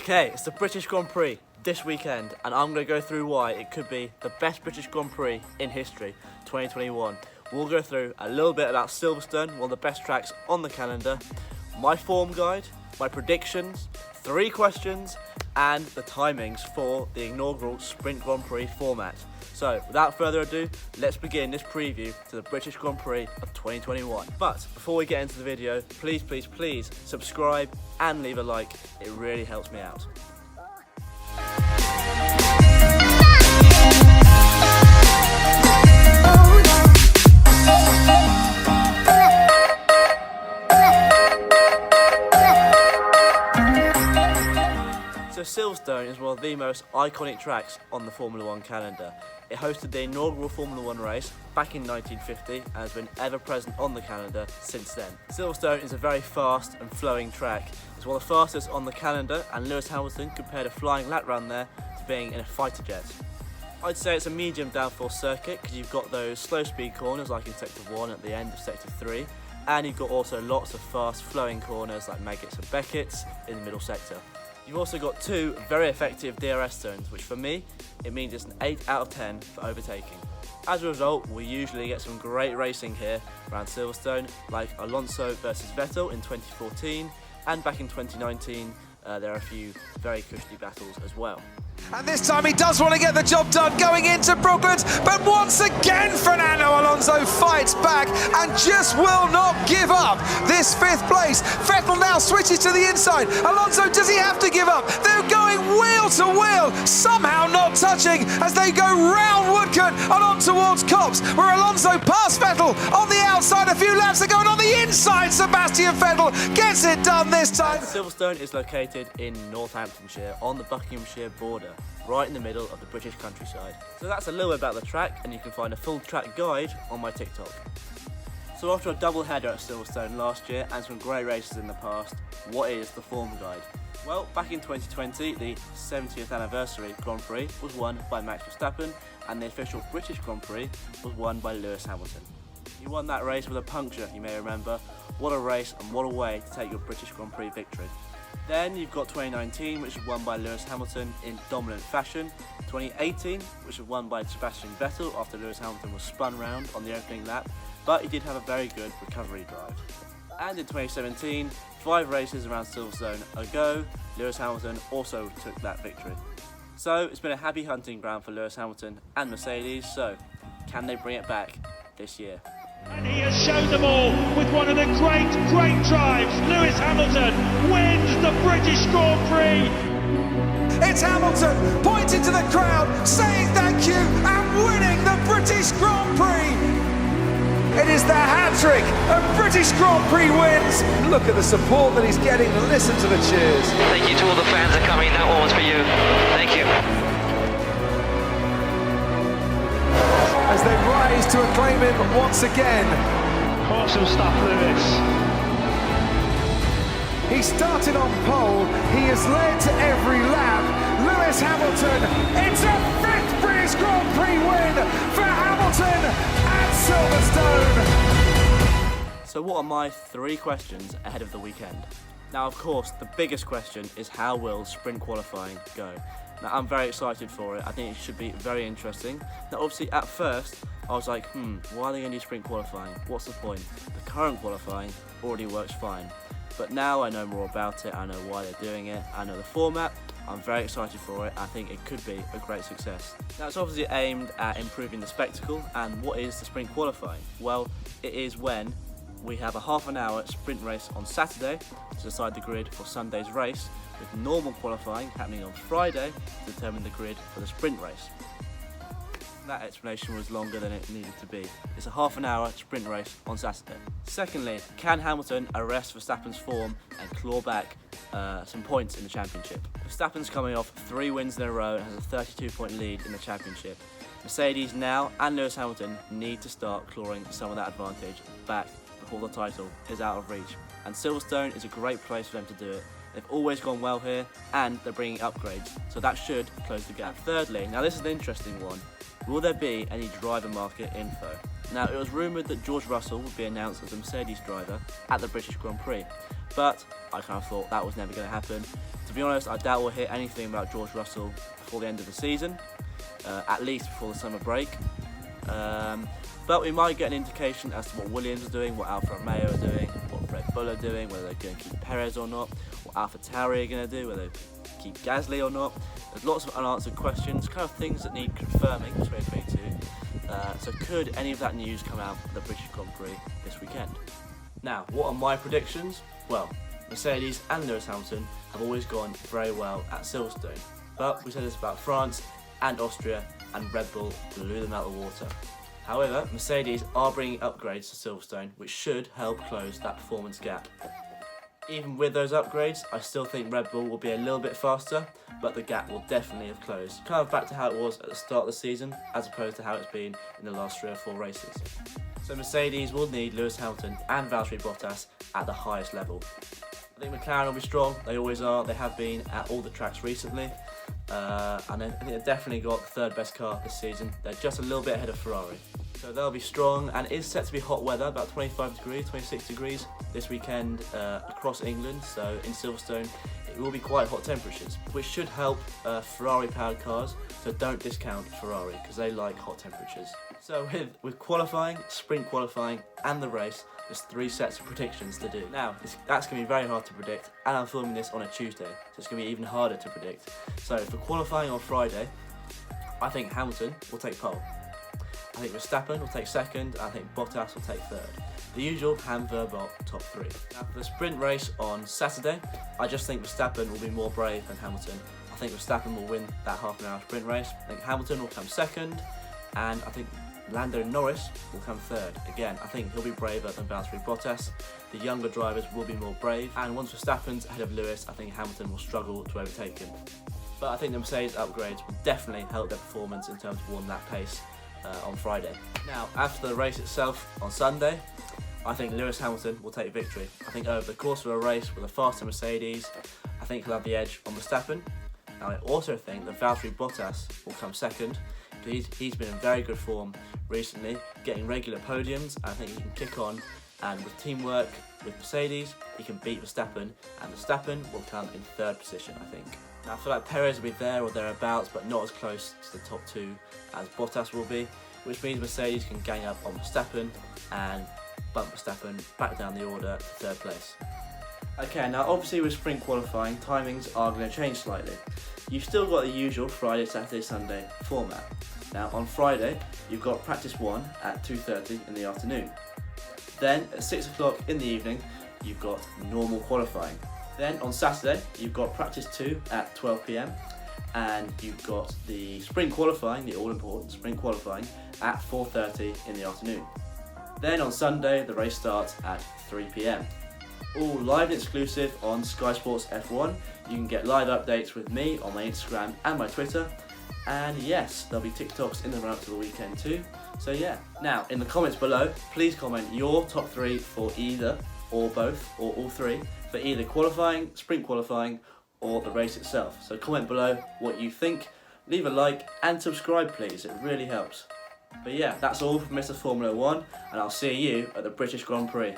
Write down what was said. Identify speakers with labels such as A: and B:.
A: Okay, it's the British Grand Prix this weekend, and I'm going to go through why it could be the best British Grand Prix in history, 2021. We'll go through a little bit about Silverstone, one of the best tracks on the calendar, my form guide, my predictions, 3 questions, and the timings for the inaugural Sprint Grand Prix format. So, without further ado, let's begin this preview to the British Grand Prix of 2021. But before we get into the video, please subscribe and leave a like. It really helps me out. So Silverstone is one of the most iconic tracks on the Formula 1 calendar. It hosted the inaugural Formula 1 race back in 1950 and has been ever present on the calendar since then. Silverstone is a very fast and flowing track. It's one of the fastest on the calendar, and Lewis Hamilton compared a flying lap round there to being in a fighter jet. I'd say it's a medium downforce circuit because you've got those slow speed corners like in Sector 1 at the end of Sector 3, and you've got also lots of fast flowing corners like Maggots and Beckett's in the middle sector. You've also got 2 very effective DRS zones, which for me, it means it's an 8 out of 10 for overtaking. As a result, we usually get some great racing here around Silverstone, like Alonso versus Vettel in 2014, and back in 2019, there are a few very cushy battles as well.
B: And this time he does want to get the job done going into Brooklands, but once again Fernando Alonso fights back and just will not give up this 5th place. Vettel now switches to the inside. Alonso, does he have to give up? They're going wheel to wheel, somehow not touching as they go round Woodcote and on towards Copse, where Alonso passed Vettel on the outside a few laps ago, and on the inside Sebastian Vettel gets it done this time.
A: Silverstone is located in Northamptonshire on the Buckinghamshire border, right in the middle of the British countryside. So that's a little bit about the track, and you can find a full track guide on my TikTok. So after a double header at Silverstone last year and some great races in the past, what is the form guide? Well, back in 2020, the 70th anniversary Grand Prix was won by Max Verstappen, and the official British Grand Prix was won by Lewis Hamilton. He won that race with a puncture, you may remember. What a race and what a way to take your British Grand Prix victory. Then you've got 2019, which was won by Lewis Hamilton in dominant fashion. 2018, which was won by Sebastian Vettel after Lewis Hamilton was spun round on the opening lap, but he did have a very good recovery drive. And in 2017, 5 races around Silverstone ago, Lewis Hamilton also took that victory. So it's been a happy hunting ground for Lewis Hamilton and Mercedes, so can they bring it back this year?
C: And he has shown them all with one of the great drives. Lewis Hamilton wins the British Grand Prix.
B: It's Hamilton pointing to the crowd, saying thank you and winning the British Grand Prix. It is the hat-trick of British Grand Prix wins. Look at the support that he's getting, listen to the cheers.
D: Thank you to all the fans that are coming, that one was for you. Thank you.
B: As they rise to acclaim him once again.
C: Awesome stuff, Lewis.
B: He started on pole, he has led to every lap. Lewis Hamilton, it's a 5th British Grand Prix win for Hamilton at Silverstone.
A: So what are my 3 questions ahead of the weekend? Now, of course, the biggest question is how will sprint qualifying go? Now, I'm very excited for it. I think it should be very interesting. Now, obviously, at first, I was like, why are they going to do sprint qualifying? What's the point? The current qualifying already works fine. But now I know more about it, I know why they're doing it, I know the format, I'm very excited for it. I think it could be a great success. Now, it's obviously aimed at improving the spectacle, and what is the sprint qualifying? Well, it is when we have a half-an-hour sprint race on Saturday to decide the grid for Sunday's race, with normal qualifying happening on Friday to determine the grid for the sprint race. That explanation was longer than it needed to be. It's a half-an-hour sprint race on Saturday. Secondly, can Hamilton arrest Verstappen's form and claw back some points in the championship? Verstappen's coming off 3 wins in a row and has a 32-point lead in the championship. Mercedes now and Lewis Hamilton need to start clawing some of that advantage back before the title is out of reach. And Silverstone is a great place for them to do it. They've always gone well here, and they're bringing upgrades, so that should close the gap. Thirdly, now this is an interesting one, will there be any driver market info? Now, it was rumoured that George Russell would be announced as a Mercedes driver at the British Grand Prix, but I kind of thought that was never going to happen. To be honest, I doubt we'll hear anything about George Russell before the end of the season, at least before the summer break. But we might get an indication as to what Williams are doing, what Alfa Romeo are doing, what Red Bull are doing, whether they're going to keep Perez or not, what AlphaTauri are going to do, whether they keep Gasly or not. There's lots of unanswered questions, kind of things that need confirming for 2022. So could any of that news come out at the British Grand Prix this weekend? Now, what are my predictions? Well, Mercedes and Lewis Hamilton have always gone very well at Silverstone, but we said this about France and Austria, and Red Bull blew them out of the water. However, Mercedes are bringing upgrades to Silverstone, which should help close that performance gap. Even with those upgrades, I still think Red Bull will be a little bit faster, but the gap will definitely have closed. Kind of back to how it was at the start of the season, as opposed to how it's been in the last 3 or 4 races. So Mercedes will need Lewis Hamilton and Valtteri Bottas at the highest level. I think McLaren will be strong, they always are, they have been at all the tracks recently. And I think they've definitely got the 3rd best car this season. They're just a little bit ahead of Ferrari. So they'll be strong, and it is set to be hot weather, about 25 degrees, 26 degrees this weekend across England. So in Silverstone, it will be quite hot temperatures, which should help Ferrari-powered cars. So don't discount Ferrari, because they like hot temperatures. So with qualifying, sprint qualifying, and the race, there's 3 sets of predictions to do. Now, that's going to be very hard to predict, and I'm filming this on a Tuesday, so it's going to be even harder to predict. So for qualifying on Friday, I think Hamilton will take pole. I think Verstappen will take 2nd, and I think Bottas will take 3rd. The usual Ham-Verbot top 3. Now for the sprint race on Saturday, I just think Verstappen will be more brave than Hamilton. I think Verstappen will win that half-an-hour sprint race. I think Hamilton will come 2nd, and I think Lando Norris will come 3rd. Again, I think he'll be braver than Valtteri Bottas. The younger drivers will be more brave, and once Verstappen's ahead of Lewis, I think Hamilton will struggle to overtake him. But I think the Mercedes upgrades will definitely help their performance in terms of warm lap pace on Friday. Now, after the race itself on Sunday, I think Lewis Hamilton will take victory. I think over the course of a race with a faster Mercedes, I think he'll have the edge on Verstappen. Now, I also think that Valtteri Bottas will come 2nd. He's been in very good form recently, getting regular podiums. I think he can kick on, and with teamwork with Mercedes, he can beat Verstappen, and Verstappen will come in 3rd position, I think. Now, I feel like Perez will be there or thereabouts, but not as close to the top 2 as Bottas will be, which means Mercedes can gang up on Verstappen and bump Verstappen back down the order to 3rd place. Okay, now obviously with sprint qualifying, timings are going to change slightly. You've still got the usual Friday, Saturday, Sunday format. Now on Friday, you've got practice 1 at 2:30 in the afternoon. Then at 6 o'clock in the evening, you've got normal qualifying. Then on Saturday, you've got practice 2 at 12 PM, and you've got the sprint qualifying, the all-important sprint qualifying, at 4:30 in the afternoon. Then on Sunday, the race starts at 3 PM. All live and exclusive on Sky Sports F1. You can get live updates with me on my Instagram and my Twitter. And yes, there'll be TikToks in the run-up to the weekend too. So yeah. Now, in the comments below, please comment your top 3 for either, or both, or all 3, for either qualifying, sprint qualifying, or the race itself. So comment below what you think, leave a like, and subscribe please, it really helps. But yeah, that's all from Mr. Formula 1, and I'll see you at the British Grand Prix.